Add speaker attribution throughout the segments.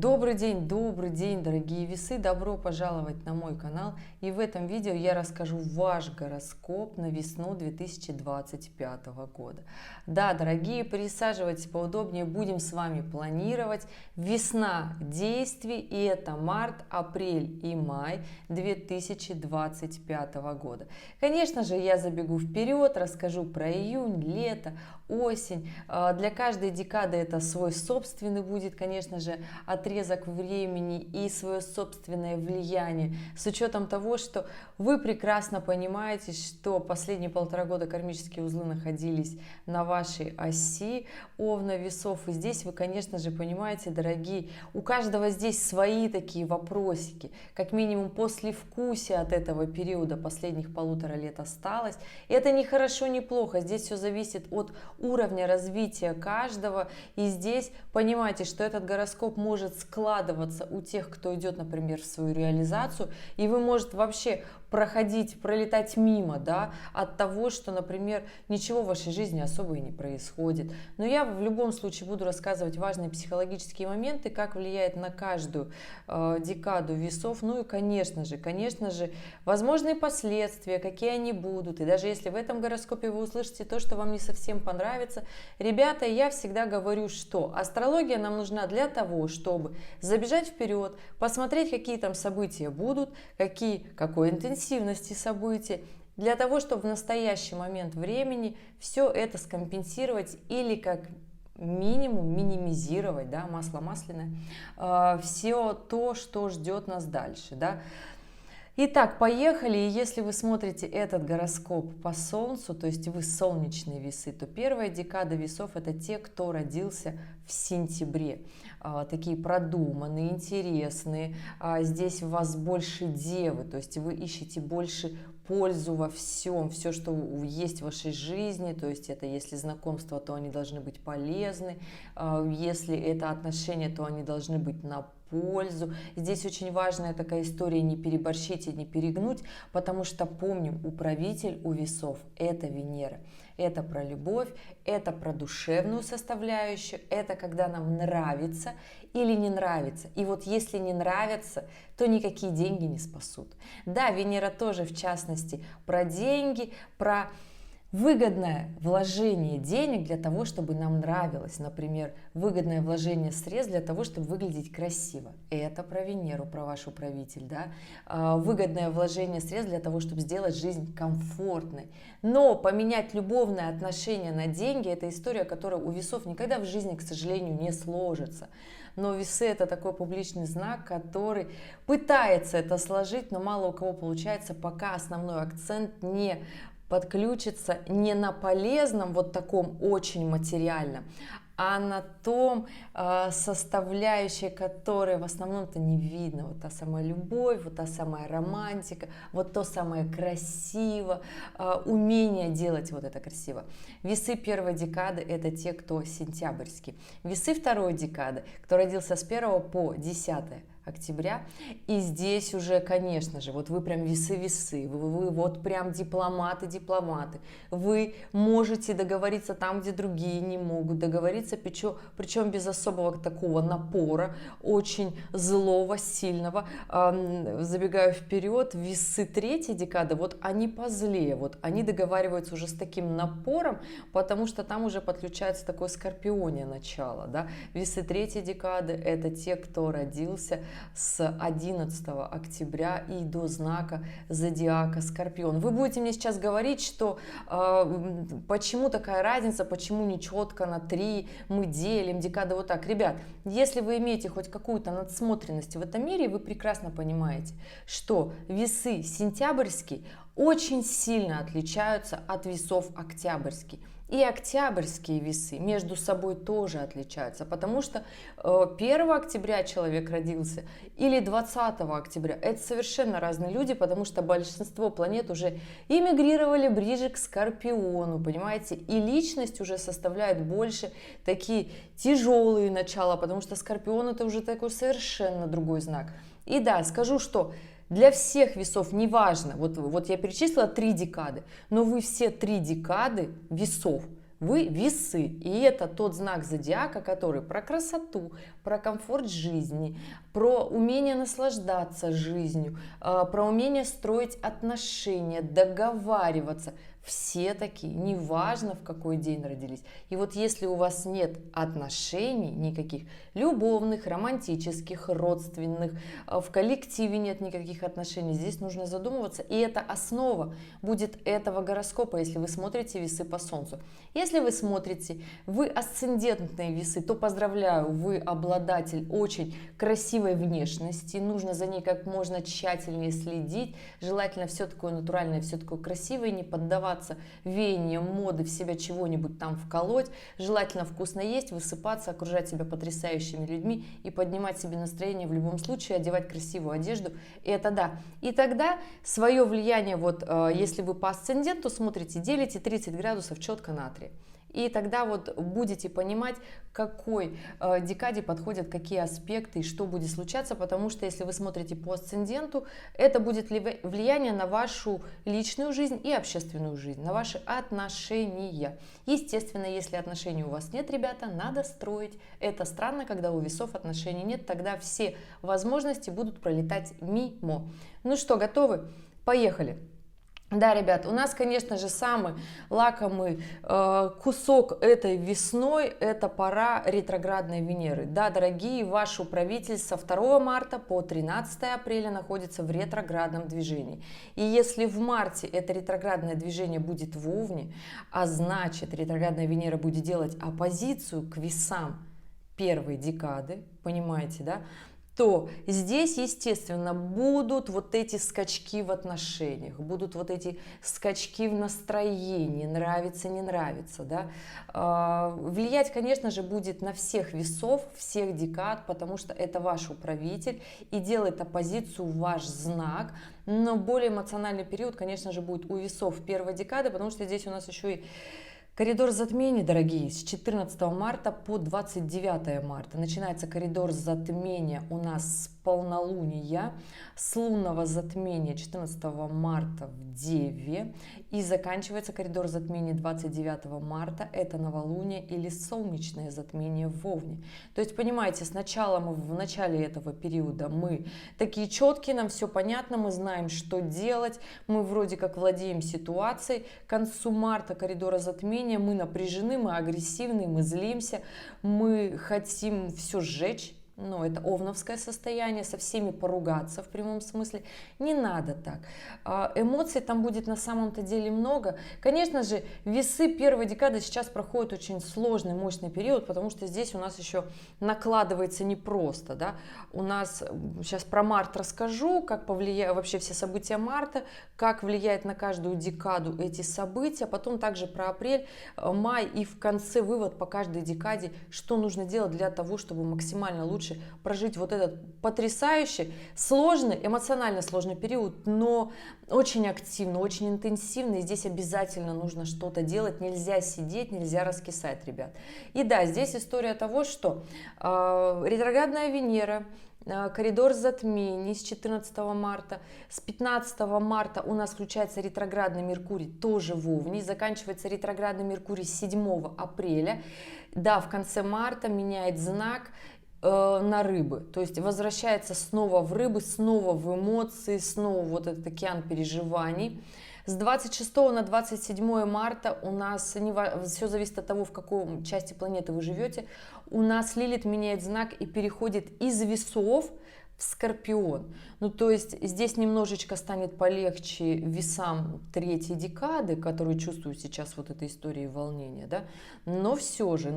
Speaker 1: Добрый день, дорогие весы! Добро пожаловать на мой канал. И в этом видео я расскажу ваш гороскоп на весну 2025 года. Да, дорогие, присаживайтесь поудобнее, будем с вами планировать. Весна действий, и это март, апрель и май 2025 года. Конечно же, я забегу вперед, расскажу про июнь, лето, осень. Для каждой декады это свой собственный будет, конечно же, отрезок времени и свое собственное влияние, с учетом того, что вы прекрасно понимаете, что последние 1,5 года кармические узлы находились на вашей оси Овна, Весов, и здесь вы, конечно же, понимаете, дорогие, у каждого здесь свои такие вопросики, как минимум послевкусие от этого периода последних 1,5 лет осталось. И это не хорошо, не плохо, здесь все зависит от уровня развития каждого, и здесь понимаете, что этот гороскоп может складываться у тех, кто идет, например, в свою реализацию, и вы можете вообще пролетать мимо, да, от того, что, например, ничего в вашей жизни особо и не происходит. Но я в любом случае буду рассказывать важные психологические моменты, как влияет на каждую декаду весов, ну и, конечно же, возможные последствия, какие они будут. И даже если в этом гороскопе вы услышите то, что вам не совсем понравится, ребята, я всегда говорю, что астрология нам нужна для того, чтобы забежать вперед, посмотреть, какие там события будут, какой интенсивности событий, для того, чтобы в настоящий момент времени все это скомпенсировать или как минимум минимизировать, да, масло масляное, все то, что ждет нас дальше, да. Итак, поехали. И если вы смотрите этот гороскоп по Солнцу, то есть вы солнечные весы, то первая декада весов — это те, кто родился в сентябре. Такие продуманные, интересные. Здесь у вас больше девы, то есть вы ищете больше пользу во всем, все, что есть в вашей жизни, то есть это если знакомства, то они должны быть полезны, если это отношения, то они должны быть на пользу. Здесь очень важная такая история: не переборщить и не перегнуть, потому что помним, управитель у весов — это Венера. Это про любовь, это про душевную составляющую, это когда нам нравится или не нравится. И вот если не нравится, то никакие деньги не спасут. Да, Венера тоже, в частности, про деньги, про выгодное вложение денег для того, чтобы нам нравилось. Например, выгодное вложение средств для того, чтобы выглядеть красиво. Это про Венеру, про ваш управитель, да? Выгодное вложение средств для того, чтобы сделать жизнь комфортной. Но поменять любовное отношение на деньги — это история, которая у весов никогда в жизни, к сожалению, не сложится. Но весы — это такой публичный знак, который пытается это сложить, но мало у кого получается, пока основной акцент не подключится не на полезном, вот таком очень материальном, а на том составляющей, которая в основном-то не видно. Вот та самая любовь, вот та самая романтика, вот то самое красиво, умение делать вот это красиво. Весы первой декады — это те, кто сентябрьский. Весы второй декады, кто родился с 1 по 10 октября. И здесь уже, конечно же, вот вы прям весы-весы, вы вот прям дипломаты. Вы можете договориться там, где другие не могут договориться, причем без особого такого напора, очень злого, сильного. Забегаю вперед, весы третьей декады, вот они позлее, вот они договариваются уже с таким напором, потому что там уже подключается такое скорпионе начало, да. Весы третьей декады — это те, кто родился с 11 октября и до знака зодиака Скорпион. Вы будете мне сейчас говорить, что почему такая разница, почему не четко на 3 мы делим декады вот так. Ребят, если вы имеете хоть какую-то надсмотренность в этом мире, вы прекрасно понимаете, что весы сентябрьские очень сильно отличаются от весов октябрьских. И октябрьские весы между собой тоже отличаются, потому что 1 октября человек родился или 20 октября. Это совершенно разные люди, потому что большинство планет уже эмигрировали ближе к Скорпиону, понимаете? И личность уже составляет больше такие тяжелые начала, потому что Скорпион — это уже такой совершенно другой знак. И да, скажу, что для всех весов, неважно, вот я перечислила 3 декады, но вы все 3 декады весов, Вы весы, и это тот знак зодиака, который про красоту, про комфорт жизни, про умение наслаждаться жизнью, про умение строить отношения, договариваться. Все такие, неважно в какой день родились. И вот если у вас нет отношений никаких, любовных, романтических, родственных, в коллективе нет никаких отношений, здесь нужно задумываться. И это основа будет этого гороскопа, если вы смотрите весы по Солнцу. Если вы смотрите, вы асцендентные весы, то поздравляю, вы обладатель очень красивой внешности, нужно за ней как можно тщательнее следить, желательно все такое натуральное, все такое красивое, не поддаваться веянием моды, в себя чего-нибудь там вколоть, желательно вкусно есть, высыпаться, окружать себя потрясающими людьми и поднимать себе настроение в любом случае, одевать красивую одежду, это да. И тогда свое влияние, вот если вы по асценденту смотрите, делите 30 градусов четко на 3. И тогда вот будете понимать, к какой декаде подходят какие аспекты и что будет случаться, потому что если вы смотрите по асценденту, это будет влияние на вашу личную жизнь и общественную жизнь, на ваши отношения. Естественно, если отношений у вас нет, ребята, надо строить. Это странно, когда у весов отношений нет, тогда все возможности будут пролетать мимо. Ну что, готовы? Поехали! Да, ребят, у нас, конечно же, самый лакомый кусок этой весной – это пора ретроградной Венеры. Да, дорогие, ваш управитель со 2 марта по 13 апреля находится в ретроградном движении. И если в марте это ретроградное движение будет в Овне, а значит, ретроградная Венера будет делать оппозицию к весам первой декады, понимаете, да? То здесь, естественно, будут вот эти скачки в отношениях, будут вот эти скачки в настроении, нравится, не нравится, да. Влиять, конечно же, будет на всех весов, всех декад, потому что это ваш управитель и делает оппозицию ваш знак. Но более эмоциональный период, конечно же, будет у весов первой декады, потому что здесь у нас еще и коридор затмений, дорогие, с 14 марта по 29 марта. Начинается коридор затмения у нас с полнолуния, с лунного затмения 14 марта в Деве. И заканчивается коридор затмений 29 марта. Это новолуние или солнечное затмение в Овне. То есть, понимаете, сначала мы в начале этого периода мы такие четкие, нам все понятно, мы знаем, что делать. Мы вроде как владеем ситуацией. К концу марта коридора затмения мы напряжены, мы агрессивны, мы злимся, мы хотим все сжечь. Ну, это овновское состояние, со всеми поругаться в прямом смысле. Не надо так. Эмоций там будет на самом-то деле много. Конечно же, весы первой декады сейчас проходят очень сложный, мощный период, потому что здесь у нас еще накладывается непросто. Да? У нас, сейчас про март расскажу, как повлияют вообще все события марта, как влияет на каждую декаду эти события. Потом также про апрель, май и в конце вывод по каждой декаде, что нужно делать для того, чтобы максимально лучше прожить вот этот потрясающий, сложный, эмоционально сложный период, но очень активно, очень интенсивно, и здесь обязательно нужно что-то делать, нельзя сидеть, нельзя раскисать, ребят. И да, здесь история того, что ретроградная Венера, коридор затмений с 14 марта, с 15 марта у нас включается ретроградный Меркурий, тоже в Овне, заканчивается ретроградный Меркурий 7 апреля, да, в конце марта меняет знак на рыбы, то есть возвращается снова в рыбы, снова в эмоции, снова вот этот океан переживаний. С 26 на 27 марта у нас, все зависит от того, в какой части планеты вы живете, у нас Лилит меняет знак и переходит из весов в Скорпион. Ну, то есть здесь немножечко станет полегче весам третьей декады, которые чувствуют сейчас вот этой историей волнения, да, но все же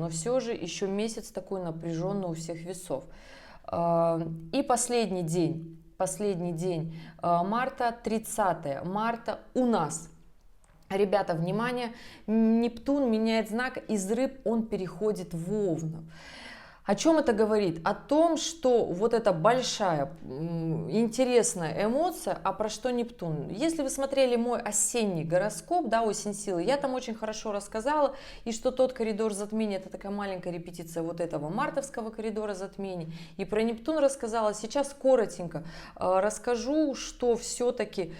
Speaker 1: еще месяц такой напряженный у всех весов. И последний день марта, 30 марта у нас. Ребята, внимание, Нептун меняет знак, из рыб он переходит в Овнов. О чем это говорит? О том, что вот эта большая интересная эмоция, а про что Нептун? Если вы смотрели мой осенний гороскоп, да, осень силы, я там очень хорошо рассказала, и что тот коридор затмения, это такая маленькая репетиция вот этого мартовского коридора затмений, и про Нептун рассказала. Сейчас коротенько расскажу, что все-таки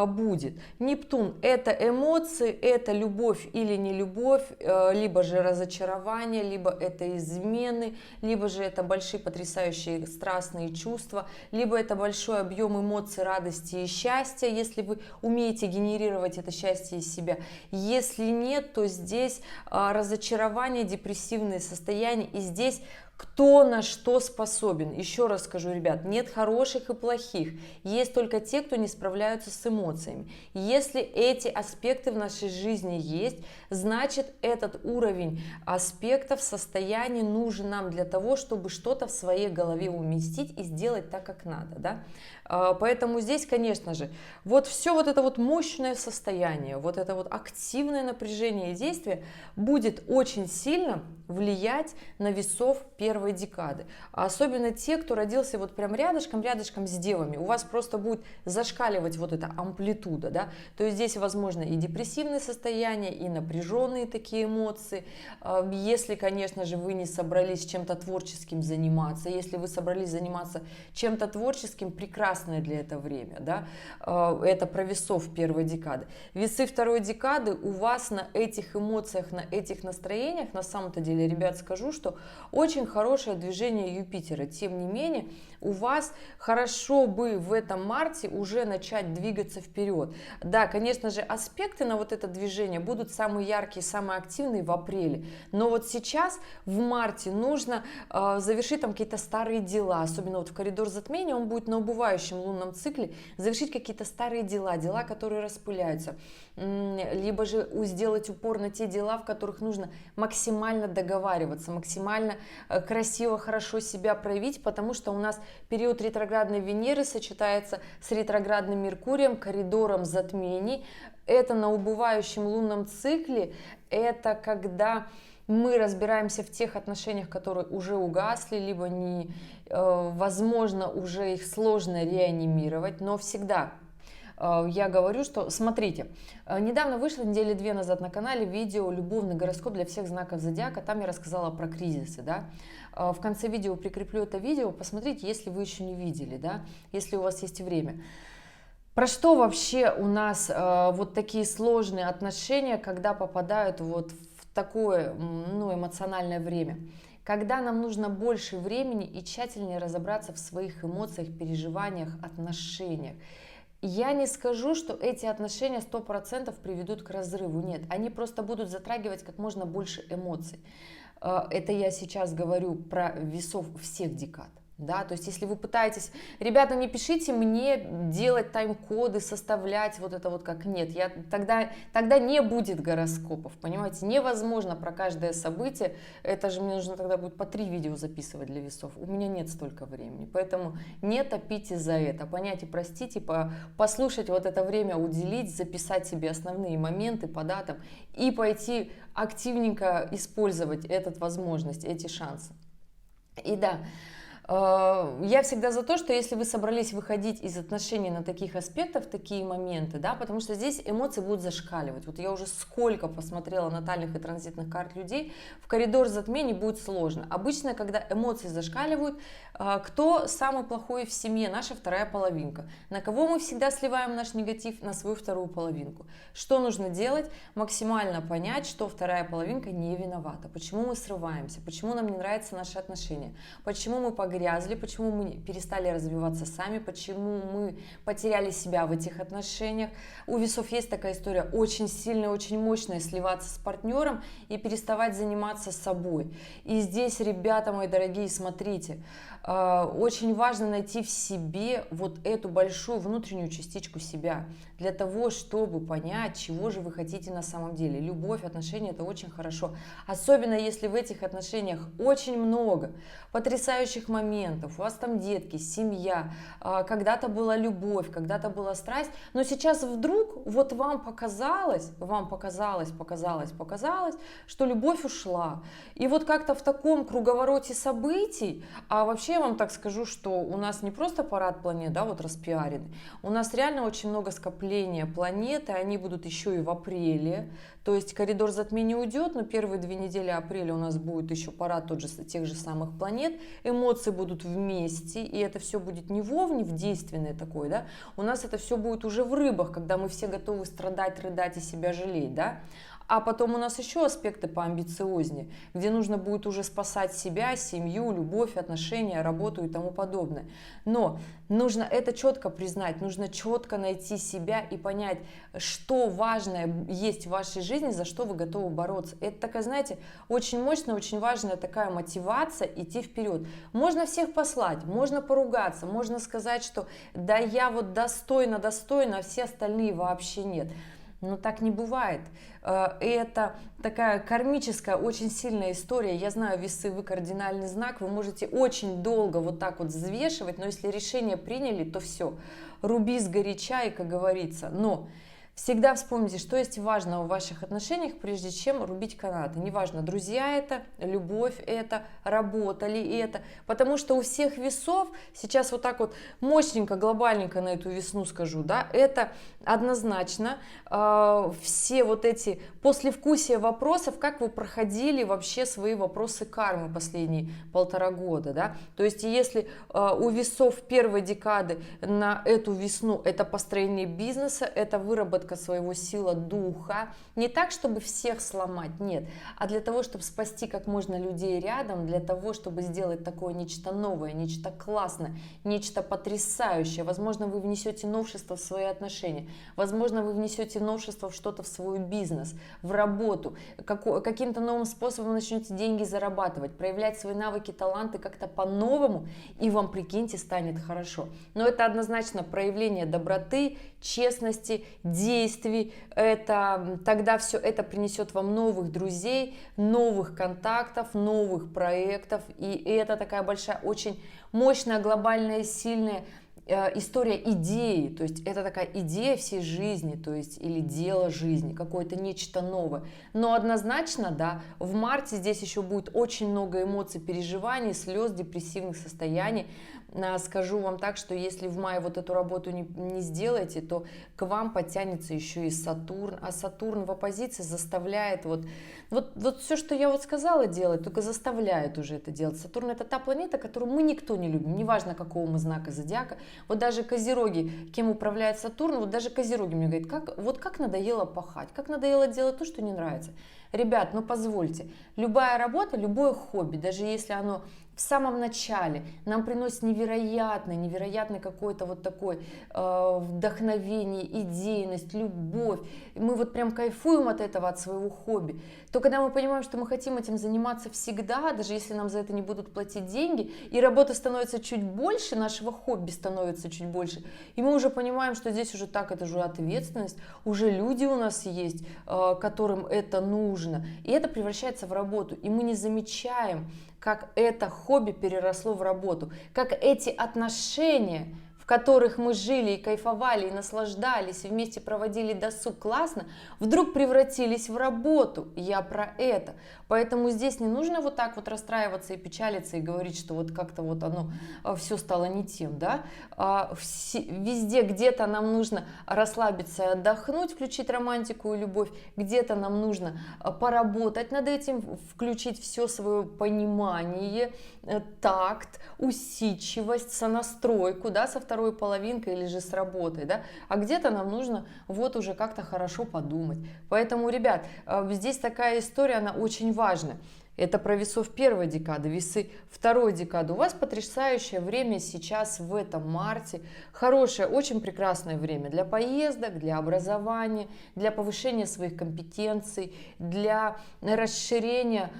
Speaker 1: будет. Нептун – это эмоции, это любовь или не любовь, либо же разочарование, либо это измены, либо же это большие потрясающие страстные чувства, либо это большой объем эмоций, радости и счастья, если вы умеете генерировать это счастье из себя. Если нет, то здесь разочарование, депрессивные состояния, и здесь кто на что способен. Еще раз скажу, ребят, нет хороших и плохих. Есть только те, кто не справляются с эмоциями. Если эти аспекты в нашей жизни есть, значит, этот уровень аспектов, состояний нужен нам для того, чтобы что-то в своей голове уместить и сделать так, как надо. Да? Поэтому здесь, конечно же, вот все вот это вот мощное состояние, вот это вот активное напряжение и действие будет очень сильно влиять на весов первой декады. А особенно те, кто родился вот прям рядышком с девами. У вас просто будет зашкаливать вот эта амплитуда, да. То есть здесь возможно и депрессивные состояния, и напряженные такие эмоции. Если, конечно же, вы не собрались чем-то творческим заниматься, если вы собрались заниматься чем-то творческим, прекрасное для этого время, да. Это про весов первой декады. Весы второй декады у вас на этих эмоциях, на этих настроениях, на самом-то деле, ребят, скажу, что очень хорошее движение Юпитера. Тем не менее, у вас хорошо бы в этом марте уже начать двигаться вперед. Да, конечно же, аспекты на вот это движение будут самые яркие, самые активные в апреле. Но вот сейчас, в марте, нужно завершить там какие-то старые дела. Особенно вот в коридор затмения, он будет на убывающем лунном цикле. Завершить какие-то старые дела, дела, которые распыляются. Либо же сделать упор на те дела, в которых нужно максимально договариваться, максимально красиво, хорошо себя проявить, потому что у нас период ретроградной Венеры сочетается с ретроградным Меркурием, коридором затмений. Это на убывающем лунном цикле, это когда мы разбираемся в тех отношениях, которые уже угасли, либо не, возможно, уже их сложно реанимировать, но всегда я говорю, что, смотрите, недавно вышло, недели 2 назад на канале видео «Любовный гороскоп для всех знаков зодиака», там я рассказала про кризисы, да. В конце видео прикреплю это видео, посмотрите, если вы еще не видели, да, если у вас есть время. Про что вообще у нас вот такие сложные отношения, когда попадают вот в такое, ну, эмоциональное время? Когда нам нужно больше времени и тщательнее разобраться в своих эмоциях, переживаниях, отношениях. Я не скажу, что эти отношения 100% приведут к разрыву. Нет, они просто будут затрагивать как можно больше эмоций. Это я сейчас говорю про весов всех декад. Да, то есть, если вы пытаетесь, ребята, не пишите мне делать тайм-коды, составлять вот это вот как нет, тогда не будет гороскопов, понимаете, невозможно про каждое событие, это же мне нужно тогда будет по 3 видео записывать для весов, у меня нет столько времени, поэтому не топите за это, понять и простить, и послушать вот это время уделить, записать себе основные моменты по датам и пойти активненько использовать эту возможность, эти шансы. И да, я всегда за то, что если вы собрались выходить из отношений на таких аспектах, такие моменты, да, потому что здесь эмоции будут зашкаливать. Вот я уже сколько посмотрела натальных и транзитных карт людей, в коридор затмений будет сложно. Обычно, когда эмоции зашкаливают, кто самый плохой в семье? Наша вторая половинка. На кого мы всегда сливаем наш негатив? На свою вторую половинку. Что нужно делать? Максимально понять, что вторая половинка не виновата. Почему мы срываемся? Почему нам не нравятся наши отношения? Почему мы погрязли? Почему мы перестали развиваться сами? Почему мы потеряли себя в этих отношениях? У весов есть такая история, очень сильная, очень мощная, сливаться с партнером и переставать заниматься собой. И здесь, ребята мои дорогие, смотрите, очень важно найти в себе вот эту большую внутреннюю частичку себя, для того, чтобы понять, чего же вы хотите на самом деле. Любовь, отношения – это очень хорошо, особенно если в этих отношениях очень много потрясающих моментов, моментов, у вас там детки, семья, когда-то была любовь, когда-то была страсть, но сейчас вдруг вот вам показалось, что любовь ушла. И вот как-то в таком круговороте событий, а вообще я вам так скажу, что у нас не просто парад планет, да, вот распиаренный, у нас реально очень много скопления планет, и они будут еще и в апреле. То есть коридор затмения уйдет, но первые 2 недели апреля у нас будет еще парад тех же самых планет, эмоции будут вместе, и это все будет не вовне, в действенное такое, да, у нас это все будет уже в рыбах, когда мы все готовы страдать, рыдать и себя жалеть, да. А потом у нас еще аспекты поамбициознее, где нужно будет уже спасать себя, семью, любовь, отношения, работу и тому подобное. Но нужно это четко признать, нужно четко найти себя и понять, что важное есть в вашей жизни, за что вы готовы бороться. Это такая, знаете, очень мощная, очень важная такая мотивация идти вперед. Можно всех послать, можно поругаться, можно сказать, что да я вот достойна, а все остальные вообще нет. Но так не бывает. Это такая кармическая, очень сильная история. Я знаю, весы, вы кардинальный знак, вы можете очень долго вот так вот взвешивать, но если решение приняли, то все, руби сгоряча, и как говорится. Но всегда вспомните, что есть важно в ваших отношениях, прежде чем рубить канаты. Неважно, друзья это, любовь это, работа ли это. Потому что у всех весов, сейчас вот так вот мощненько, глобальненько на эту весну скажу, да, это однозначно все вот эти послевкусия вопросов, как вы проходили вообще свои вопросы кармы последние 1,5 года, да. То есть если у весов первой декады на эту весну это построение бизнеса, это выработка своего сила духа, не так, чтобы всех сломать, нет, а для того, чтобы спасти как можно людей рядом, для того, чтобы сделать такое нечто новое, нечто классное, нечто потрясающее. Возможно, вы внесете новшество в свои отношения, возможно, вы внесете новшество в что-то в свой бизнес, в работу, каким-то новым способом начнете деньги зарабатывать, проявлять свои навыки, таланты как-то по-новому, и вам, прикиньте, станет хорошо. Но это однозначно проявление доброты, честности, действий. Тогда все это принесет вам новых друзей, новых контактов, новых проектов. И это такая большая, очень мощная, глобальная, сильная история идеи, то есть это такая идея всей жизни, то есть или дело жизни, какое-то нечто новое. Но однозначно, да, в марте здесь еще будет очень много эмоций, переживаний, слез, депрессивных состояний. Скажу вам так, что если в мае вот эту работу не сделаете, то к вам подтянется еще и Сатурн, а Сатурн в оппозиции заставляет вот все, что я вот сказала делать, только заставляет уже это делать. Сатурн — это та планета, которую мы никто не любим, неважно какого мы знака зодиака. Вот даже Козероги, кем управляет Сатурн, вот даже Козероги мне говорят, как надоело пахать, как надоело делать то, что не нравится. Ребят, ну позвольте, любая работа, любое хобби, даже если оно в самом начале нам приносит невероятный какой-то вот такой вдохновение, идейность, любовь, мы вот прям кайфуем от этого, от своего хобби, то когда мы понимаем, что мы хотим этим заниматься всегда, даже если нам за это не будут платить деньги, и работа становится чуть больше, нашего хобби становится чуть больше, и мы уже понимаем, что здесь уже так, это же ответственность, уже люди у нас есть, которым это нужно, и это превращается в работу, и мы не замечаем, как это хобби переросло в работу, как эти отношения, в которых мы жили и кайфовали, и наслаждались, и вместе проводили досуг классно, вдруг превратились в работу. Я про это. Поэтому здесь не нужно вот так вот расстраиваться и печалиться, и говорить, что вот как-то вот оно все стало не тем, да. Везде где-то нам нужно расслабиться и отдохнуть, включить романтику и любовь, где-то нам нужно поработать над этим, включить все свое понимание, такт, усидчивость, сонастройку, да, со второй половинкой или же с работой, да, а где-то нам нужно вот уже как-то хорошо подумать. Поэтому, ребят, здесь такая история, она очень важная. Это про весов первой декады, весы второй декады. У вас потрясающее время сейчас в этом марте. Хорошее, очень прекрасное время для поездок, для образования, для повышения своих компетенций, для расширения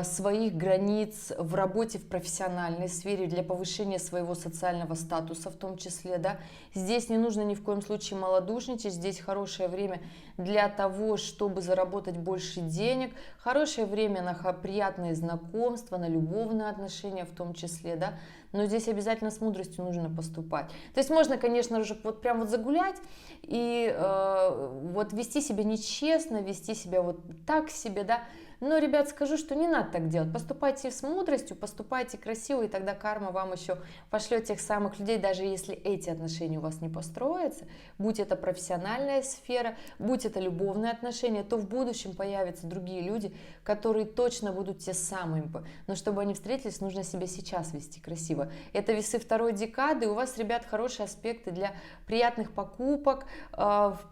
Speaker 1: своих границ в работе, в профессиональной сфере, для повышения своего социального статуса в том числе. Да? Здесь не нужно ни в коем случае малодушничать, здесь хорошее время для того, чтобы заработать больше денег, хорошее время на приятные знакомства, на любовные отношения в том числе, да, но здесь обязательно с мудростью нужно поступать. То есть можно, конечно же, вот прям вот загулять и вот вести себя нечестно, вести себя вот так себе, да. Но, ребят, скажу, что не надо так делать. Поступайте с мудростью, поступайте красиво, и тогда карма вам еще пошлет тех самых людей, даже если эти отношения у вас не построятся, будь это профессиональная сфера, будь это любовные отношения, то в будущем появятся другие люди, которые точно будут те самыми. Но чтобы они встретились, нужно себя сейчас вести красиво. Это весы второй декады, у вас, ребят, хорошие аспекты для приятных покупок,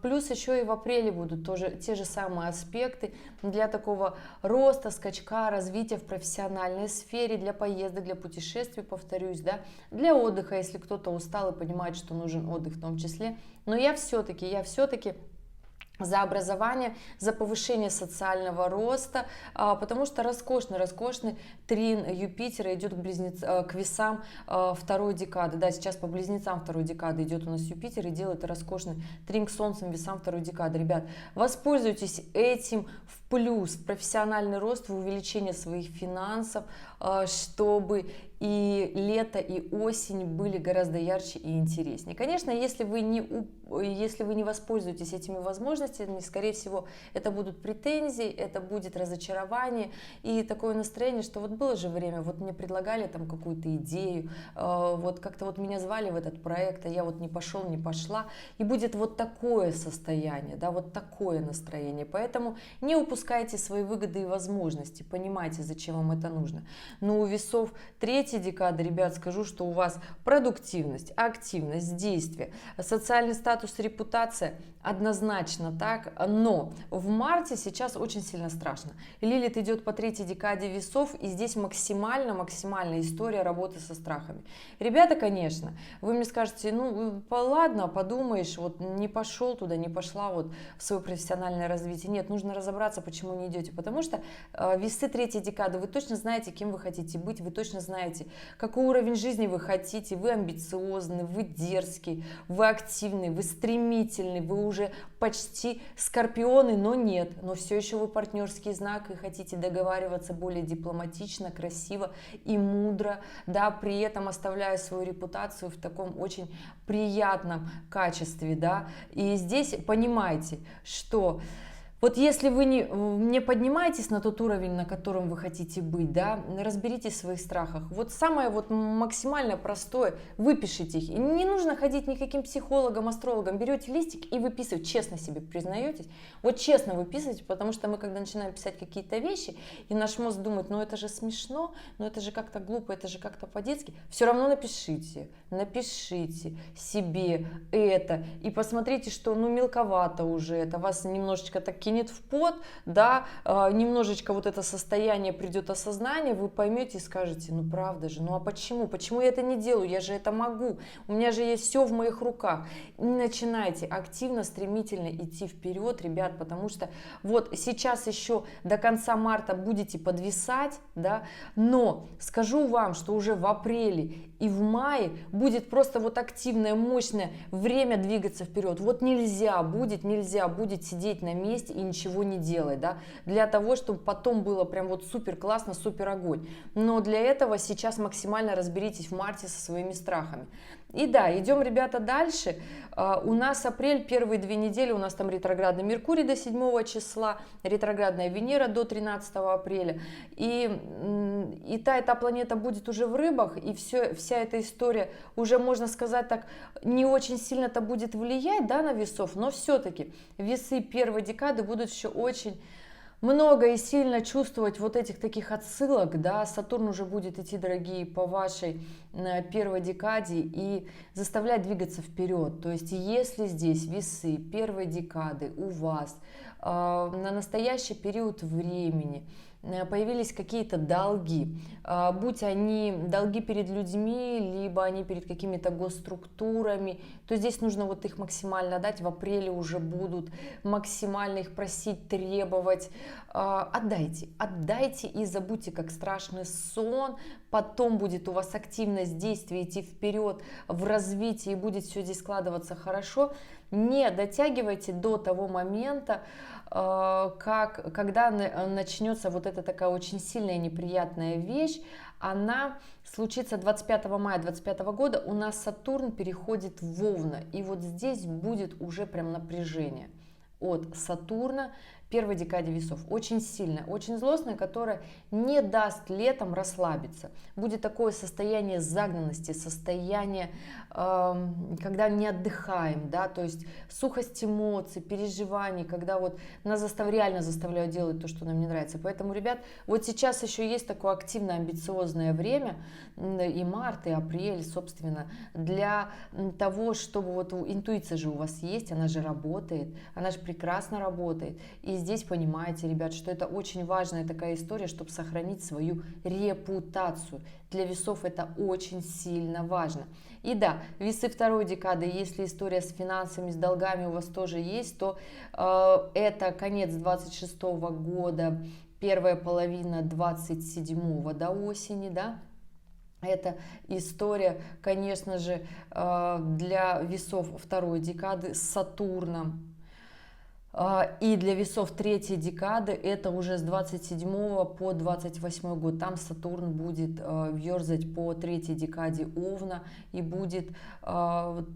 Speaker 1: плюс еще и в апреле будут тоже те же самые аспекты для такого роста, скачка, развития в профессиональной сфере, для поездок, для путешествий, повторюсь, да, для отдыха, если кто-то устал и понимает, что нужен отдых в том числе. Но я все-таки за образование, за повышение социального роста, потому что роскошный трин Юпитера идет к весам второй декады. Да, сейчас по близнецам второй декады идет у нас Юпитер и делает роскошный трин к Солнцем весам второй декады. Ребят, воспользуйтесь этим в плюс, в профессиональный рост, в увеличение своих финансов, чтобы и лето, и осень были гораздо ярче и интереснее. Конечно, если вы не воспользуетесь этими возможностями, скорее всего, это будут претензии, это будет разочарование и такое настроение, что вот было же время, вот мне предлагали там какую-то идею, вот как-то вот меня звали в этот проект, а я вот не пошел, не пошла, и будет вот такое состояние, да, вот такое настроение. Поэтому не упускайте свои выгоды и возможности, понимайте, зачем вам это нужно. Но у весов третьей декады, ребят, скажу, что у вас продуктивность, активность, действие, социальный статус, репутация однозначно так, но в марте сейчас очень сильно страшно. Лилит идет по третьей декаде весов, и здесь максимальная история работы со страхами. Ребята, конечно, вы мне скажете, ну ладно, подумаешь, вот не пошел туда, не пошла вот в свое профессиональное развитие. Нет, нужно разобраться, почему не идете, потому что весы третьей декады, вы точно знаете, кем вы хотите быть, вы точно знаете, какой уровень жизни вы хотите, вы амбициозны, вы дерзкий, вы активный, вы стремительный, вы уже почти скорпионы, но нет, но все еще вы партнерский знак и хотите договариваться более дипломатично, красиво и мудро, да, при этом оставляя свою репутацию в таком очень приятном качестве, да, и здесь понимайте, что вот если вы не поднимаетесь на тот уровень, на котором вы хотите быть, да, разберитесь в своих страхах. Вот самое вот максимально простое, выпишите их. И не нужно ходить никаким психологом, астрологом. Берете листик и выписываете, честно себе признаетесь. Вот честно выписывайте, потому что мы, когда начинаем писать какие-то вещи, и наш мозг думает, ну это же смешно, ну это же как-то глупо, это же как-то по-детски. Все равно напишите себе это. И посмотрите, что ну мелковато уже, это вас немножечко так кинет в пот, да, немножечко вот это состояние придет осознание, вы поймете и скажете, ну правда же, ну а почему я это не делаю, я же это могу, у меня же есть все в моих руках. И начинайте активно, стремительно идти вперед, ребят, потому что вот сейчас еще до конца марта будете подвисать, да, но скажу вам, что уже в апреле и в мае будет просто вот активное, мощное время двигаться вперед. Вот нельзя будет сидеть на месте и ничего не делать, да, для того, чтобы потом было прям вот супер классно, супер огонь. Но для этого сейчас максимально разберитесь в марте со своими страхами. И да, идем, ребята, дальше. У нас апрель, первые 2 недели, у нас там ретроградный Меркурий до 7 числа, ретроградная Венера до 13 апреля. И та планета будет уже в рыбах, и вся эта история уже, можно сказать так, не очень сильно-то будет влиять, да, на весов, но все-таки весы первой декады будут еще очень много и сильно чувствовать вот этих таких отсылок, да, Сатурн уже будет идти, дорогие, по вашей первой декаде и заставлять двигаться вперед. То есть если здесь весы первой декады у вас на настоящий период времени появились какие-то долги, будь они долги перед людьми, либо они перед какими-то госструктурами, то здесь нужно вот их максимально дать, в апреле уже будут максимально их просить, требовать. Отдайте и забудьте, как страшный сон, потом будет у вас активность действий идти вперед в развитии, и будет все здесь складываться хорошо. Не дотягивайте до того момента, когда начнется вот эта такая очень сильная неприятная вещь. Она случится 25 мая 2025 года, у нас Сатурн переходит в Овна, и вот здесь будет уже прям напряжение от Сатурна первой декаде весов, очень сильная, очень злостная, которая не даст летом расслабиться. Будет такое состояние загнанности, состояние, когда не отдыхаем, да, то есть сухость эмоций, переживаний, когда вот нас реально заставляют делать то, что нам не нравится. Поэтому, ребят, вот сейчас еще есть такое активное, амбициозное время, и март, и апрель, собственно, для того, чтобы вот интуиция же у вас есть, она же работает, она же прекрасно работает. И здесь понимаете, ребят, что это очень важная такая история, чтобы сохранить свою репутацию. Для весов это очень сильно важно. И да, весы второй декады, если история с финансами, с долгами у вас тоже есть, то это конец 26 года, первая половина 27 до осени, да. Это история, конечно же, для весов второй декады с Сатурном. И для весов третьей декады это уже с 27 по 28 год. Там Сатурн будет ерзать по третьей декаде Овна и будет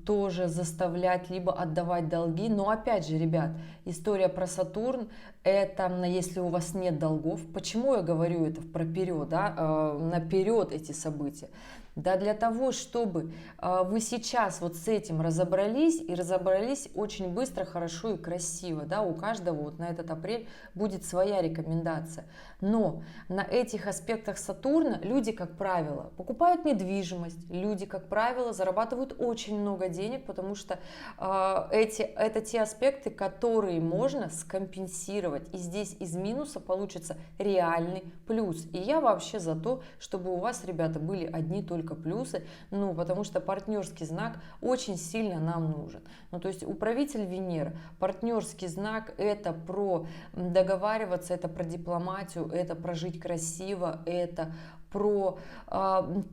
Speaker 1: тоже заставлять либо отдавать долги. Но опять же, ребят, история про Сатурн, это если у вас нет долгов. Почему я говорю это вперед, да, наперед эти события? Да для того, чтобы вы сейчас вот с этим разобрались, и разобрались очень быстро, хорошо и красиво, да, у каждого вот на этот апрель будет своя рекомендация. Но на этих аспектах Сатурна люди, как правило, покупают недвижимость, люди, как правило, зарабатывают очень много денег, потому что это те аспекты, которые можно скомпенсировать, и здесь из минуса получится реальный плюс. И я вообще за то, чтобы у вас, ребята, были одни только плюсы, ну, потому что партнерский знак очень сильно нам нужен. Ну, то есть управитель Венеры, партнерский знак, это про договариваться, это про дипломатию, это про жить красиво, это про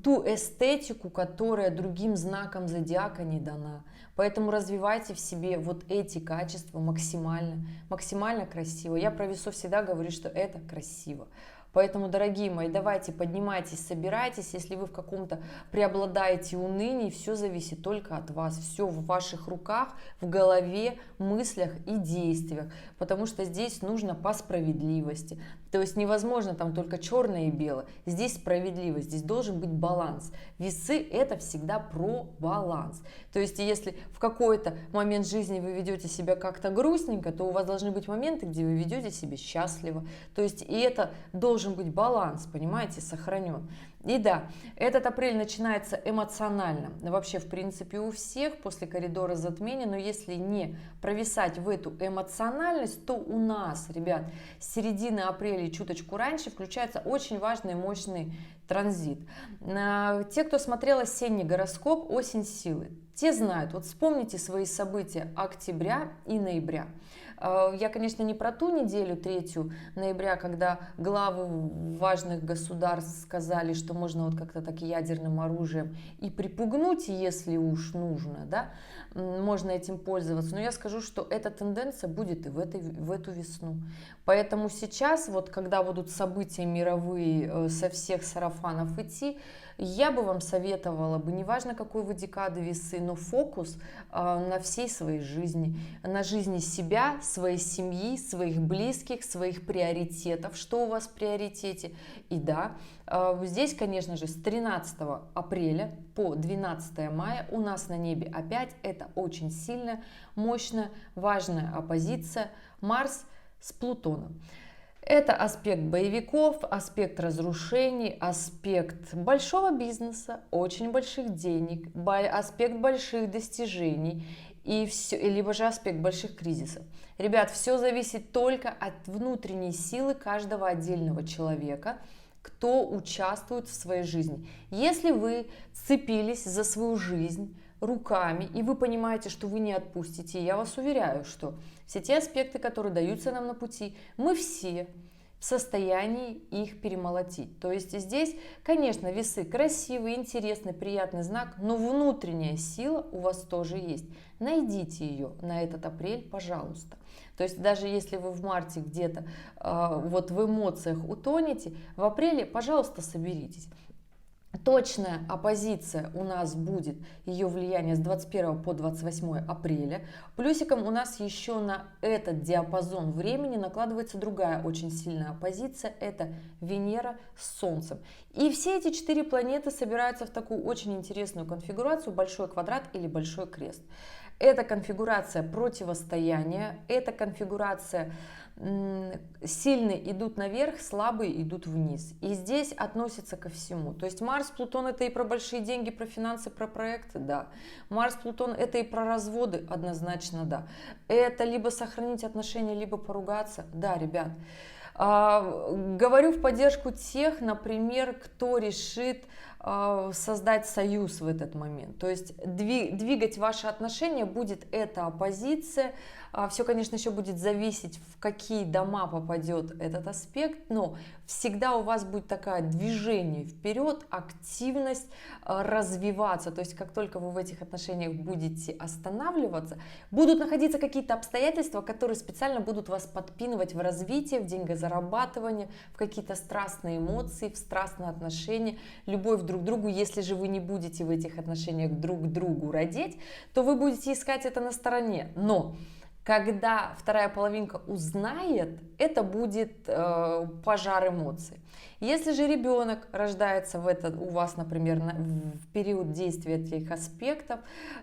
Speaker 1: ту эстетику, которая другим знаком зодиака не дана. Поэтому развивайте в себе вот эти качества максимально, максимально красиво. Я про весов всегда говорю, что это красиво. Поэтому, дорогие мои, давайте поднимайтесь, собирайтесь. Если вы в каком-то преобладаете унынии, все зависит только от вас. Все в ваших руках, в голове, мыслях и действиях. Потому что здесь нужно по справедливости. То есть невозможно там только черное и белое. Здесь справедливость, здесь должен быть баланс. Весы – это всегда про баланс. То есть если в какой-то момент жизни вы ведете себя как-то грустненько, то у вас должны быть моменты, где вы ведете себя счастливо. То есть и это должен быть баланс, понимаете, сохранен. И да, этот апрель начинается эмоционально. Вообще, в принципе, у всех после коридора затмения, но если не провисать в эту эмоциональность, то у нас, ребят, с середины апреля и чуточку раньше включается очень важный мощный транзит. Те, кто смотрел осенний гороскоп «Осень силы», те знают, вот вспомните свои события октября и ноября. Я, конечно, не про ту неделю, 3 ноября, когда главы важных государств сказали, что можно вот как-то так ядерным оружием и припугнуть, если уж нужно, да, можно этим пользоваться. Но я скажу, что эта тенденция будет и в эту весну. Поэтому сейчас, вот когда будут события мировые со всех сарафанов идти, я бы вам советовала бы, неважно какой вы декады весы, но фокус на всей своей жизни, на жизни себя, своей семьи, своих близких, своих приоритетов, что у вас в приоритете. И да, здесь, конечно же, с 13 апреля по 12 мая у нас на небе опять это очень сильная, мощная, важная оппозиция Марс с Плутоном. Это аспект боевиков, аспект разрушений, аспект большого бизнеса, очень больших денег, аспект больших достижений, и все, либо же аспект больших кризисов. Ребят, все зависит только от внутренней силы каждого отдельного человека, кто участвует в своей жизни. Если вы цепились за свою жизнь руками, и вы понимаете, что вы не отпустите, я вас уверяю, что все те аспекты, которые даются нам на пути, мы все в состоянии их перемолотить. То есть здесь, конечно, весы красивый, интересный, приятный знак, но внутренняя сила у вас тоже есть. Найдите ее на этот апрель, пожалуйста. То есть даже если вы в марте где-то вот в эмоциях утонете, в апреле, пожалуйста, соберитесь. Точная оппозиция у нас будет, ее влияние с 21 по 28 апреля. Плюсиком у нас еще на этот диапазон времени накладывается другая очень сильная оппозиция, это Венера с Солнцем. И все эти 4 планеты собираются в такую очень интересную конфигурацию, большой квадрат или большой крест. Это конфигурация противостояния, это конфигурация сильные идут наверх, слабые идут вниз. И здесь относится ко всему. То есть Марс, Плутон это и про большие деньги, про финансы, про проекты, да. Марс, Плутон это и про разводы, однозначно, да. Это либо сохранить отношения, либо поругаться, да, ребят. Говорю в поддержку тех, например, кто решит создать союз в этот момент. То есть двигать ваши отношения будет эта оппозиция. Все, конечно, еще будет зависеть, в какие дома попадет этот аспект, но всегда у вас будет такое движение вперед, активность, развиваться. То есть как только вы в этих отношениях будете останавливаться, будут находиться какие-то обстоятельства, которые специально будут вас подпинывать в развитие, в деньгозарабатывание, в какие-то страстные эмоции, в страстные отношения, любовь друг к другу. Если же вы не будете в этих отношениях друг к другу родить, то вы будете искать это на стороне. Но когда вторая половинка узнает, это будет пожар эмоций. Если же ребенок рождается у вас, например, в период действия этих аспектов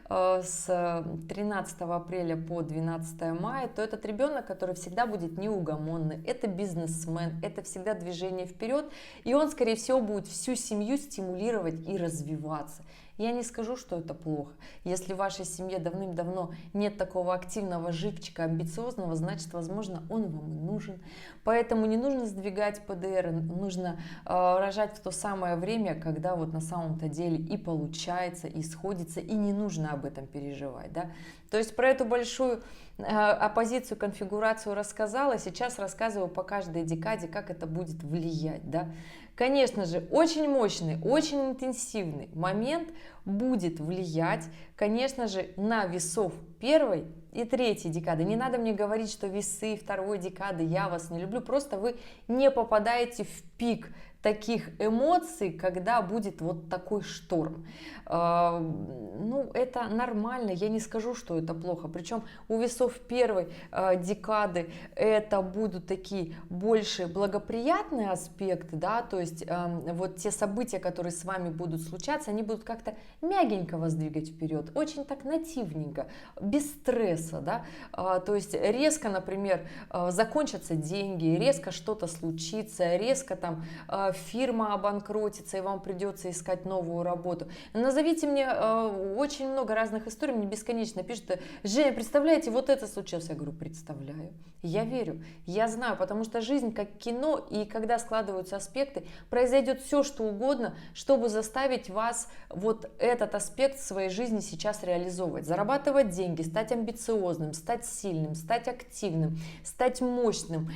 Speaker 1: с 13 апреля по 12 мая, то этот ребенок, который всегда будет неугомонный, это бизнесмен, это всегда движение вперед, и он, скорее всего, будет всю семью стимулировать и развиваться. Я не скажу, что это плохо. Если в вашей семье давным-давно нет такого активного живчика, амбициозного, значит, возможно, он вам и нужен. Поэтому не нужно сдвигать ПДР, нужно рожать в то самое время, когда вот на самом-то деле и получается, и сходится, и не нужно об этом переживать. Да? То есть про эту большую оппозицию, конфигурацию рассказала, сейчас рассказываю по каждой декаде, как это будет влиять. Да? Конечно же, очень мощный, очень интенсивный момент будет влиять, конечно же, на весов первой и третьей декады. Не надо мне говорить, что весы второй декады, я вас не люблю, просто вы не попадаете в пик таких эмоций, когда будет вот такой шторм. Ну, это нормально, я не скажу, что это плохо. Причем у весов первой декады это будут такие больше благоприятные аспекты, да, то есть вот те события, которые с вами будут случаться, они будут как-то мягенько вас двигать вперед, очень так нативненько, без стресса, да, то есть резко, например, закончатся деньги, резко что-то случится, резко там фирма обанкротится, и вам придется искать новую работу. Назовите мне очень много разных историй, мне бесконечно пишут: Женя, представляете, вот это случилось. Я говорю, представляю. Я верю, я знаю, потому что жизнь как кино, и когда складываются аспекты, произойдет все, что угодно, чтобы заставить вас вот этот аспект в своей жизни сейчас реализовывать. Зарабатывать деньги, стать амбициозным, стать сильным, стать активным, стать мощным,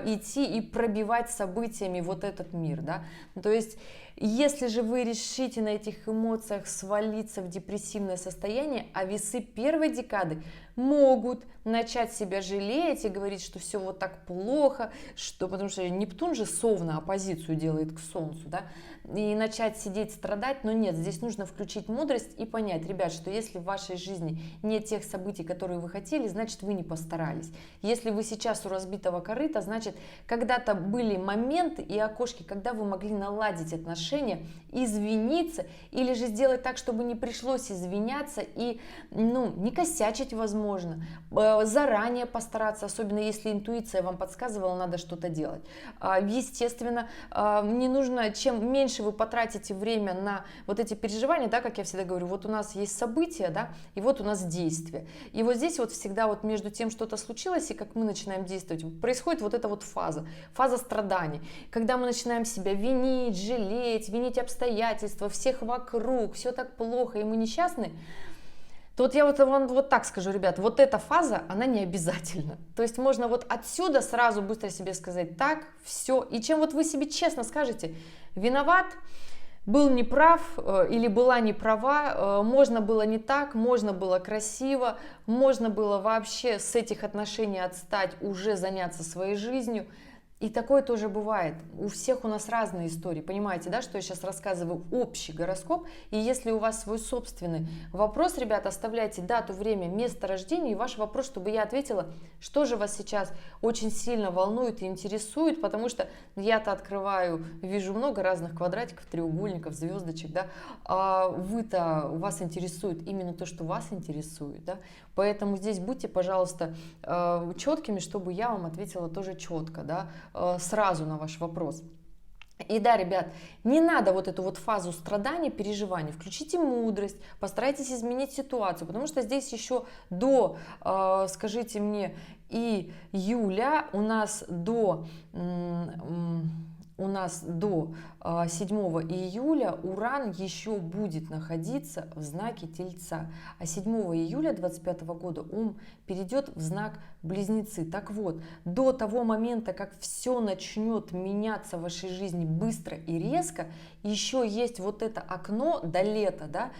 Speaker 1: идти и пробивать событиями вот этот мир. Да? То есть, если же вы решите на этих эмоциях свалиться в депрессивное состояние, а весы первой декады могут начать себя жалеть и говорить, что все вот так плохо, что, потому что Нептун же совна оппозицию делает к Солнцу, да, и начать сидеть страдать, но нет, здесь нужно включить мудрость и понять, ребят, что если в вашей жизни нет тех событий, которые вы хотели, значит, вы не постарались. Если вы сейчас у разбитого корыта, значит, когда-то были моменты и окошки, когда вы могли наладить отношения, извиниться или же сделать так, чтобы не пришлось извиняться и, ну, не косячить, возможно, заранее постараться, особенно если интуиция вам подсказывала, надо что-то делать. Естественно, не нужно, чем меньше вы потратите время на вот эти переживания, да, как я всегда говорю, вот у нас есть события, да, и вот у нас действия. И вот здесь вот всегда вот между тем, что-то случилось, и как мы начинаем действовать, происходит вот эта вот фаза страданий, когда мы начинаем себя винить, жалеть, винить обстоятельства, всех вокруг, все так плохо, и мы несчастны. Тут я вам вот так скажу, ребят, вот эта фаза, она не обязательна. То есть можно вот отсюда сразу быстро себе сказать: так, все. И чем вот вы себе честно скажете: виноват, был неправ или была неправа, можно было не так, можно было красиво, можно было вообще с этих отношений отстать, уже заняться своей жизнью. И такое тоже бывает. У всех у нас разные истории. Понимаете, да, что я сейчас рассказываю общий гороскоп. И если у вас свой собственный вопрос, ребята, оставляйте дату, время, место рождения. И ваш вопрос, чтобы я ответила, что же вас сейчас очень сильно волнует и интересует. Потому что я-то открываю, вижу много разных квадратиков, треугольников, звездочек. Да, а вас интересует именно то, что вас интересует. Да? Поэтому здесь будьте, пожалуйста, четкими, чтобы я вам ответила тоже четко, да, сразу на ваш вопрос. И да, ребят, не надо вот эту вот фазу страданий, переживаний, включите мудрость, постарайтесь изменить ситуацию, потому что здесь еще до, скажите мне, июля у нас до 7 июля Уран еще будет находиться в знаке Тельца, а 7 июля 2025 года он перейдет в знак Близнецы. Так вот, до того момента, как все начнет меняться в вашей жизни быстро и резко, еще есть вот это окно до лета, да,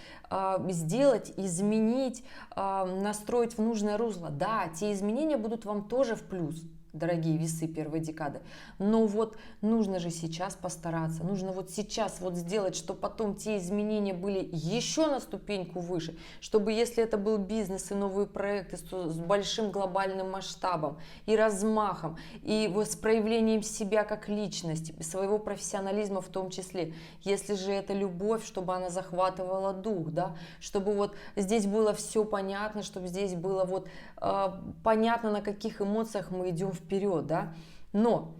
Speaker 1: сделать, изменить, настроить в нужное русло. Да, те изменения будут вам тоже в плюс, дорогие весы первой декады, но вот нужно же сейчас постараться, нужно вот сейчас вот сделать, чтобы потом те изменения были еще на ступеньку выше, чтобы если это был бизнес и новые проекты с большим глобальным масштабом и размахом, и вот с проявлением себя как личности, своего профессионализма в том числе, если же это любовь, чтобы она захватывала дух, да, чтобы вот здесь было все понятно, чтобы здесь было вот понятно, на каких эмоциях мы идем вперед, да, но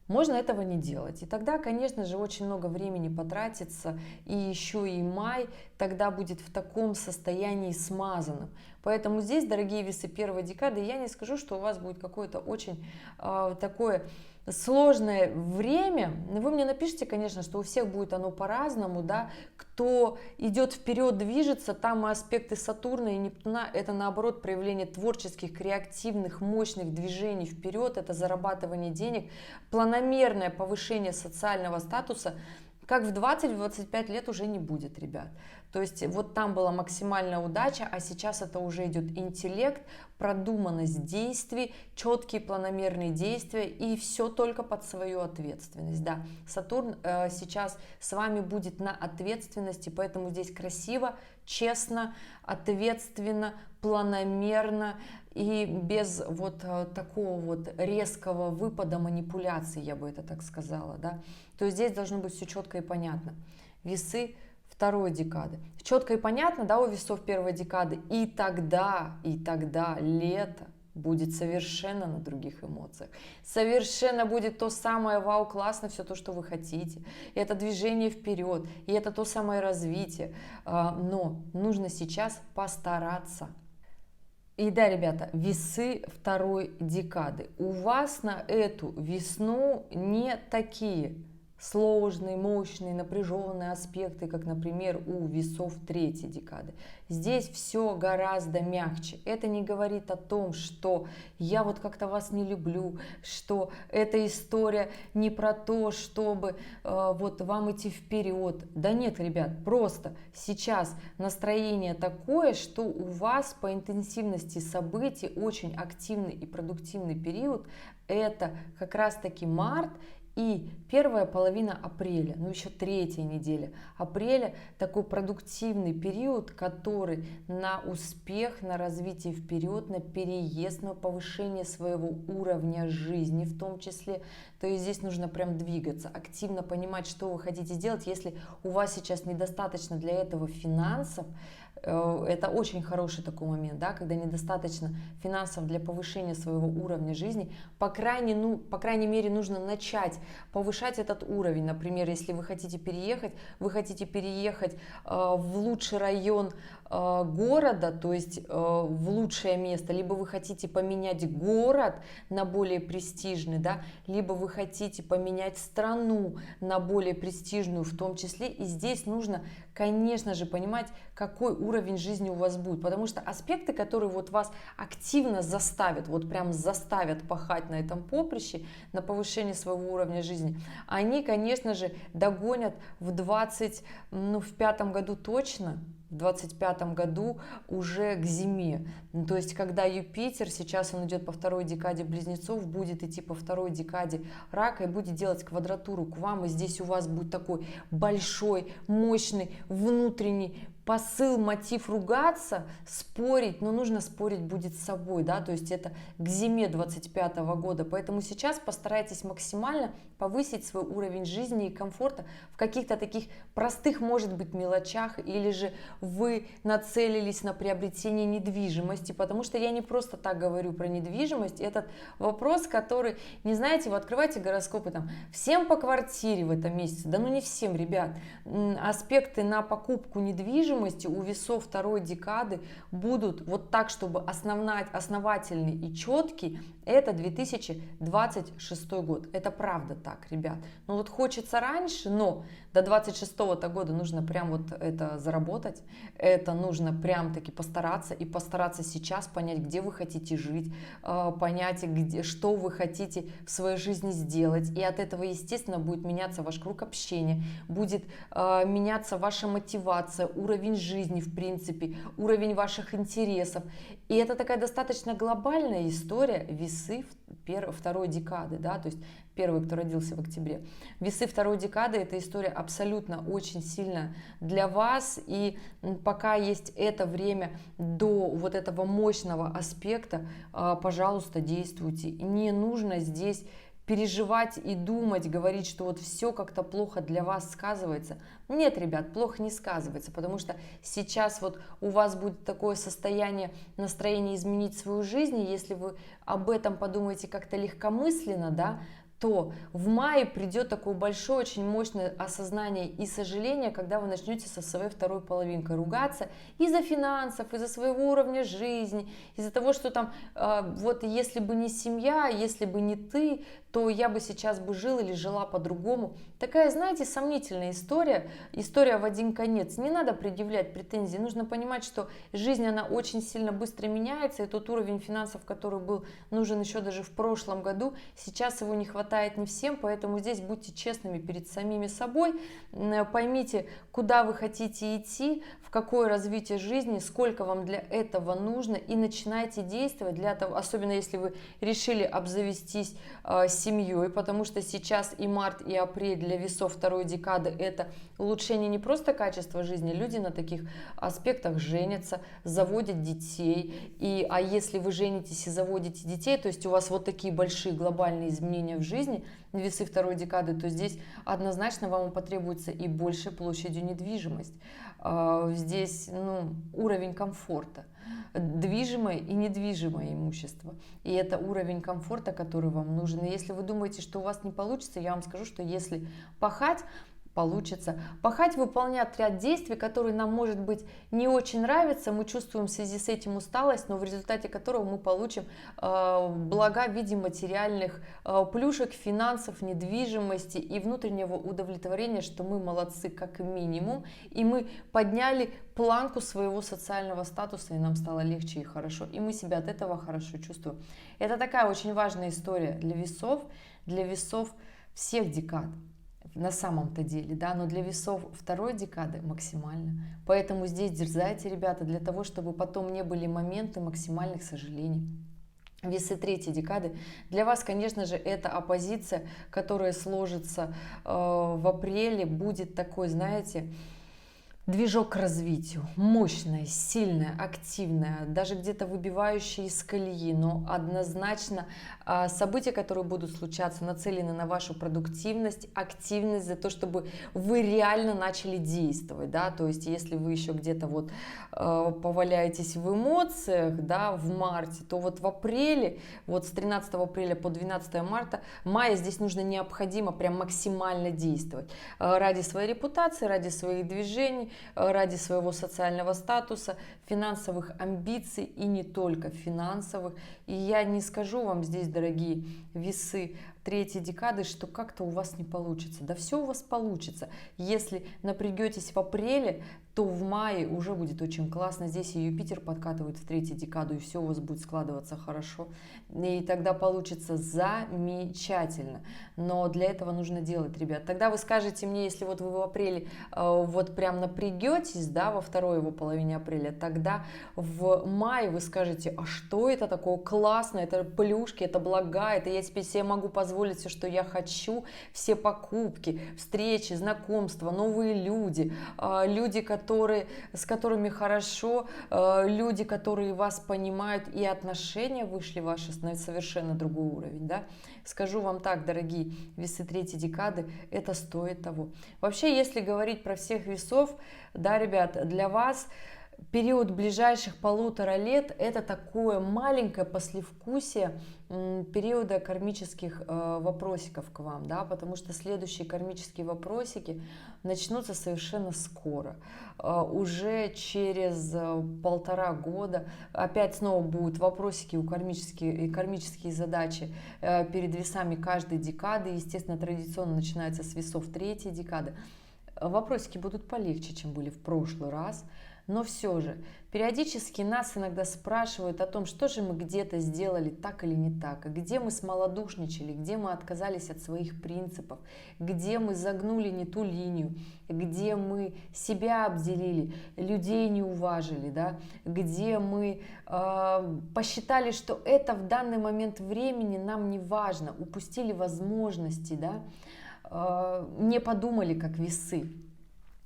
Speaker 1: можно этого не делать. И тогда, конечно же, очень много времени потратится, и еще и май тогда будет в таком состоянии смазанном. Поэтому здесь, дорогие весы первой декады, я не скажу, что у вас будет какое-то очень такое сложное время. Вы мне напишите, конечно, что у всех будет оно по-разному, да, кто идет вперед, движется, там и аспекты Сатурна и Нептуна, это наоборот проявление творческих, креативных, мощных движений вперед, это зарабатывание денег, планомерное повышение социального статуса, как в 20-25 лет уже не будет, ребят. То есть вот там была максимальная удача, а сейчас это уже идет интеллект, продуманность действий, четкие планомерные действия, и все только под свою ответственность. Да, Сатурн сейчас с вами будет на ответственности, поэтому здесь красиво, честно, ответственно, планомерно и без вот такого вот резкого выпада манипуляций, я бы это так сказала, да. То есть здесь должно быть все четко и понятно. Весы второй декады. Четко и понятно, да, у весов первой декады. И тогда лето будет совершенно на других эмоциях. Совершенно будет то самое вау, классно, все то, что вы хотите. И это движение вперед, и это то самое развитие. Но нужно сейчас постараться. И да, ребята, весы второй декады. У вас на эту весну не такие сложные, мощные, напряженные аспекты, как, например, у весов третьей декады. Здесь все гораздо мягче. Это не говорит о том, что я вот как-то вас не люблю, что эта история не про то, чтобы вот вам идти вперед. Да нет, ребят, просто сейчас настроение такое, что у вас по интенсивности событий очень активный и продуктивный период. Это как раз-таки март и первая половина апреля, ну еще третья неделя апреля, такой продуктивный период, который на успех, на развитие вперед, на переезд, на повышение своего уровня жизни в том числе. То есть здесь нужно прям двигаться, активно понимать, что вы хотите сделать. Если у вас сейчас недостаточно для этого финансов, это очень хороший такой момент, да, когда недостаточно финансов для повышения своего уровня жизни, по крайней мере нужно начать повышать этот уровень. Например, если вы хотите переехать в лучший район города, то есть в лучшее место, либо вы хотите поменять город на более престижный, да, либо вы хотите поменять страну на более престижную в том числе. И здесь нужно, конечно же, понимать, какой уровень жизни у вас будет, потому что аспекты, которые вот вас активно заставят, вот прям заставят пахать на этом поприще, на повышение своего уровня жизни, они, конечно же, догонят в 25 году точно, в 25 году уже к зиме. То есть, когда Юпитер, сейчас он идет по второй декаде Близнецов, будет идти по второй декаде Рака и будет делать квадратуру к вам, и здесь у вас будет такой большой, мощный, внутренний посыл, мотив ругаться, спорить, но нужно спорить будет с собой, да, то есть это к зиме 25 года, поэтому сейчас постарайтесь максимально повысить свой уровень жизни и комфорта в каких-то таких простых, может быть, мелочах, или же вы нацелились на приобретение недвижимости, потому что я не просто так говорю про недвижимость, этот вопрос, который, не знаете, вы открываете гороскопы, там, всем по квартире в этом месяце, да ну не всем, ребят, аспекты на покупку недвижимости у весов второй декады будут вот так, чтобы основательный и четкий, это 2026 год. Это правда так, ребят. Ну вот хочется раньше, но до 26-го года нужно прям вот это заработать, это нужно прям таки постараться, и постараться сейчас понять, где вы хотите жить, понять, что вы хотите в своей жизни сделать, и от этого, естественно, будет меняться ваш круг общения, будет меняться ваша мотивация, уровень жизни, в принципе, уровень ваших интересов, и это такая достаточно глобальная история, весы второй декады, да, то есть первый, кто родился в октябре. Весы второй декады — это история абсолютно очень сильно для вас, и пока есть это время до вот этого мощного аспекта, пожалуйста, действуйте. Не нужно здесь переживать и думать, говорить, что вот все как-то плохо для вас сказывается. Нет, ребят, плохо не сказывается, потому что сейчас вот у вас будет такое состояние, настроение изменить свою жизнь, и если вы об этом подумаете как-то легкомысленно, да, то в мае придет такое большое, очень мощное осознание и сожаление, когда вы начнете со своей второй половинкой ругаться из-за финансов, из-за своего уровня жизни, из-за того, что там вот если бы не семья, если бы не ты, то я бы сейчас бы жил или жила по-другому. Такая, знаете, сомнительная история, история в один конец. Не надо предъявлять претензии, нужно понимать, что жизнь, она очень сильно быстро меняется, и тот уровень финансов, который был нужен еще даже в прошлом году, сейчас его не хватает не всем, поэтому здесь будьте честными перед самими собой, поймите, куда вы хотите идти, в какое развитие жизни, сколько вам для этого нужно, и начинайте действовать для того, особенно если вы решили обзавестись семьей, потому что сейчас и март, и апрель для весов второй декады — это улучшение не просто качества жизни, люди на таких аспектах женятся, заводят детей, а если вы женитесь и заводите детей, то есть у вас вот такие большие глобальные изменения в жизни, весы второй декады, то здесь однозначно вам потребуется и большей площадью недвижимость. Здесь уровень комфорта, движимое и недвижимое имущество. И это уровень комфорта, который вам нужен. И если вы думаете, что у вас не получится, я вам скажу, что если пахать, получится. Пахать, выполнять ряд действий, которые нам, может быть, не очень нравятся, мы чувствуем в связи с этим усталость, но в результате которого мы получим блага в виде материальных плюшек, финансов, недвижимости и внутреннего удовлетворения, что мы молодцы как минимум, и мы подняли планку своего социального статуса, и нам стало легче и хорошо, и мы себя от этого хорошо чувствуем. Это такая очень важная история для весов всех декад. На самом-то деле, да, но для весов второй декады максимально. Поэтому здесь дерзайте, ребята, для того, чтобы потом не были моменты максимальных сожалений. Весы третьей декады. Для вас, конечно же, эта оппозиция, которая сложится в апреле, будет такой, знаете, движок к развитию, мощная, сильная, активная, даже где-то выбивающая из колеи, но однозначно события, которые будут случаться, нацелены на вашу продуктивность, активность, за то, чтобы вы реально начали действовать, да, то есть если вы еще где-то вот поваляетесь в эмоциях, да, в марте, то вот в апреле, вот с 13 апреля по 12 мая здесь нужно необходимо прям максимально действовать ради своей репутации, ради своих движений, ради своего социального статуса, финансовых амбиций и не только финансовых. И я не скажу вам здесь, дорогие весы третьей декады, что как-то у вас не получится. Да все у вас получится. Если напрягетесь в апреле, то в мае уже будет очень классно. Здесь и Юпитер подкатывает в третью декаду, и все у вас будет складываться хорошо. И тогда получится замечательно. Но для этого нужно делать, ребят. Тогда вы скажете мне, если вот вы в апреле вот прям напрягетесь, да, во второй его половине апреля, тогда в мае вы скажете, а что это такое классное, это плюшки, это блага, это я теперь себе могу позволить все, что я хочу, все покупки, встречи, знакомства, новые люди, люди, с которыми хорошо, люди, которые вас понимают, и отношения вышли ваши на совершенно другой уровень, да. Скажу вам так, дорогие весы третьей декады, это стоит того. Вообще, если говорить про всех весов, да, ребят, для вас период ближайших 1,5 лет это такое маленькое послевкусие периода кармических вопросиков к вам, да, потому что следующие кармические вопросики начнутся совершенно скоро, уже через 1,5 года. Опять снова будут вопросики и кармические задачи перед весами каждой декады. Естественно, традиционно начинается с весов третьей декады. Вопросики будут полегче, чем были в прошлый раз. Но все же, периодически нас иногда спрашивают о том, что же мы где-то сделали так или не так, где мы смолодушничали, где мы отказались от своих принципов, где мы загнули не ту линию, где мы себя обделили, людей не уважили, да, где мы посчитали, что это в данный момент времени нам не важно, упустили возможности, да, не подумали как весы.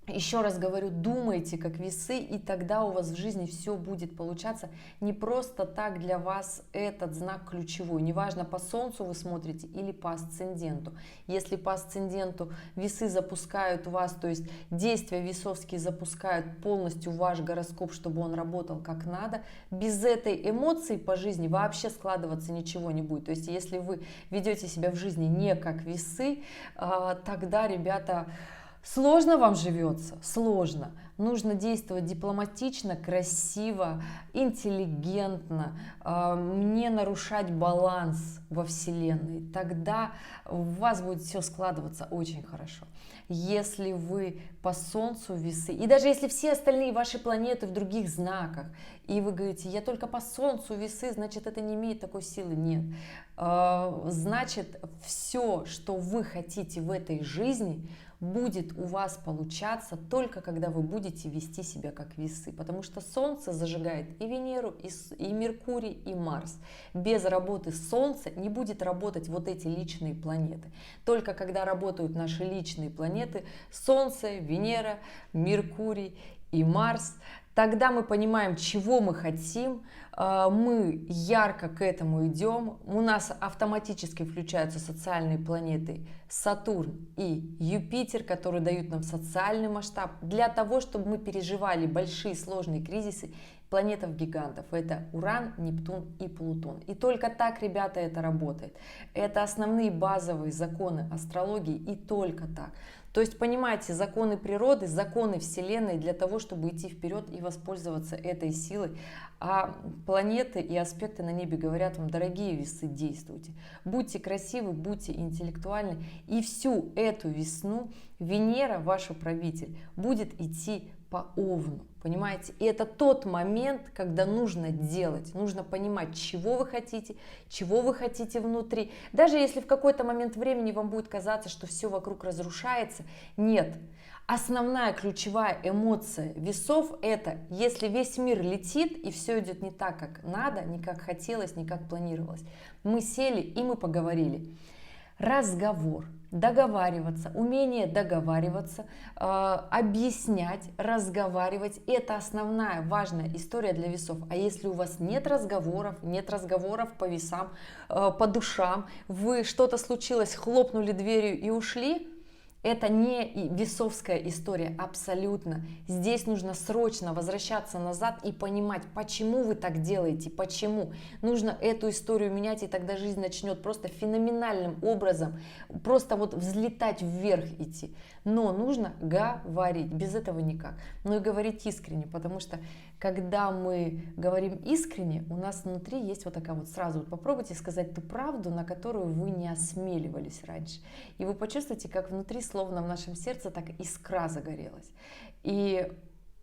Speaker 1: Еще раз говорю, думайте как весы, и тогда у вас в жизни все будет получаться. Не просто так для вас этот знак ключевой. Неважно, по Солнцу вы смотрите или по асценденту. Если по асценденту весы запускают вас, то есть действия весовские запускают полностью ваш гороскоп, чтобы он работал как надо, без этой эмоции по жизни вообще складываться ничего не будет. То есть если вы ведете себя в жизни не как весы, тогда, ребята, сложно вам живется, сложно. Нужно действовать дипломатично, красиво, интеллигентно, не нарушать баланс во Вселенной. Тогда у вас будет все складываться очень хорошо. Если вы по Солнцу весы, и даже если все остальные ваши планеты в других знаках, и вы говорите, я только по Солнцу весы, значит, это не имеет такой силы. Нет. Значит, все, что вы хотите в этой жизни, будет у вас получаться только когда вы будете вести себя как весы, потому что Солнце зажигает и Венеру, и Меркурий, и Марс. Без работы Солнца не будет работать вот эти личные планеты. Только когда работают наши личные планеты, Солнце, Венера, Меркурий и Марс, тогда мы понимаем, чего мы хотим, мы ярко к этому идем, у нас автоматически включаются социальные планеты Сатурн и Юпитер, которые дают нам социальный масштаб для того, чтобы мы переживали большие сложные кризисы планетов-гигантов. Это Уран, Нептун и Плутон. И только так, ребята, это работает. Это основные базовые законы астрологии, и только так. То есть, понимаете, законы природы, законы Вселенной для того, чтобы идти вперед и воспользоваться этой силой. А планеты и аспекты на небе говорят вам, дорогие весы, действуйте. Будьте красивы, будьте интеллектуальны. И всю эту весну Венера, ваш правитель, будет идти по Овну. Понимаете? И это тот момент, когда нужно делать, нужно понимать, чего вы хотите внутри. Даже если в какой-то момент времени вам будет казаться, что все вокруг разрушается, нет. Основная ключевая эмоция весов – это если весь мир летит и все идет не так, как надо, не как хотелось, не как планировалось. Мы сели и мы поговорили. Разговор, договариваться, умение договариваться, объяснять, разговаривать – это основная важная история для весов. А если у вас нет разговоров по весам, по душам, вы что-то случилось, хлопнули дверью и ушли, Это не весовская история, абсолютно. Здесь нужно срочно возвращаться назад и понимать, почему вы так делаете, почему. Нужно эту историю менять, и тогда жизнь начнет просто феноменальным образом, просто вот взлетать вверх идти. Но нужно говорить, без этого никак. Но и говорить искренне, потому что когда мы говорим искренне, у нас внутри есть вот такая вот сразу, вот попробуйте сказать ту правду, на которую вы не осмеливались раньше. И вы почувствуете, как внутри, словно в нашем сердце, так искра загорелась. И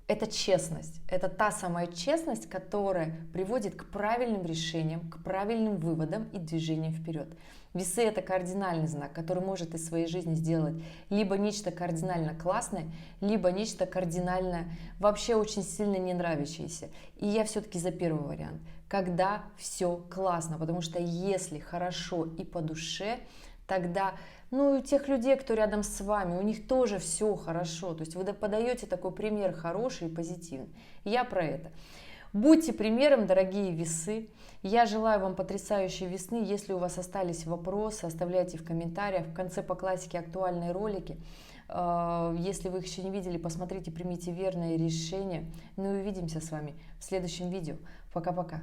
Speaker 1: это честность, это та самая честность, которая приводит к правильным решениям, к правильным выводам и движениям вперед. Весы — это кардинальный знак, который может из своей жизни сделать либо нечто кардинально классное, либо нечто кардинально вообще очень сильно не нравящееся. И я все-таки за первый вариант, когда все классно, потому что если хорошо и по душе, тогда, ну, и у тех людей, кто рядом с вами, у них тоже все хорошо. То есть вы подаете такой пример хороший и позитивный. Я про это. Будьте примером, дорогие весы. Я желаю вам потрясающей весны. Если у вас остались вопросы, оставляйте в комментариях. В конце по классике актуальные ролики. Если вы их еще не видели, посмотрите, примите верное решение. Ну и увидимся с вами в следующем видео. Пока-пока.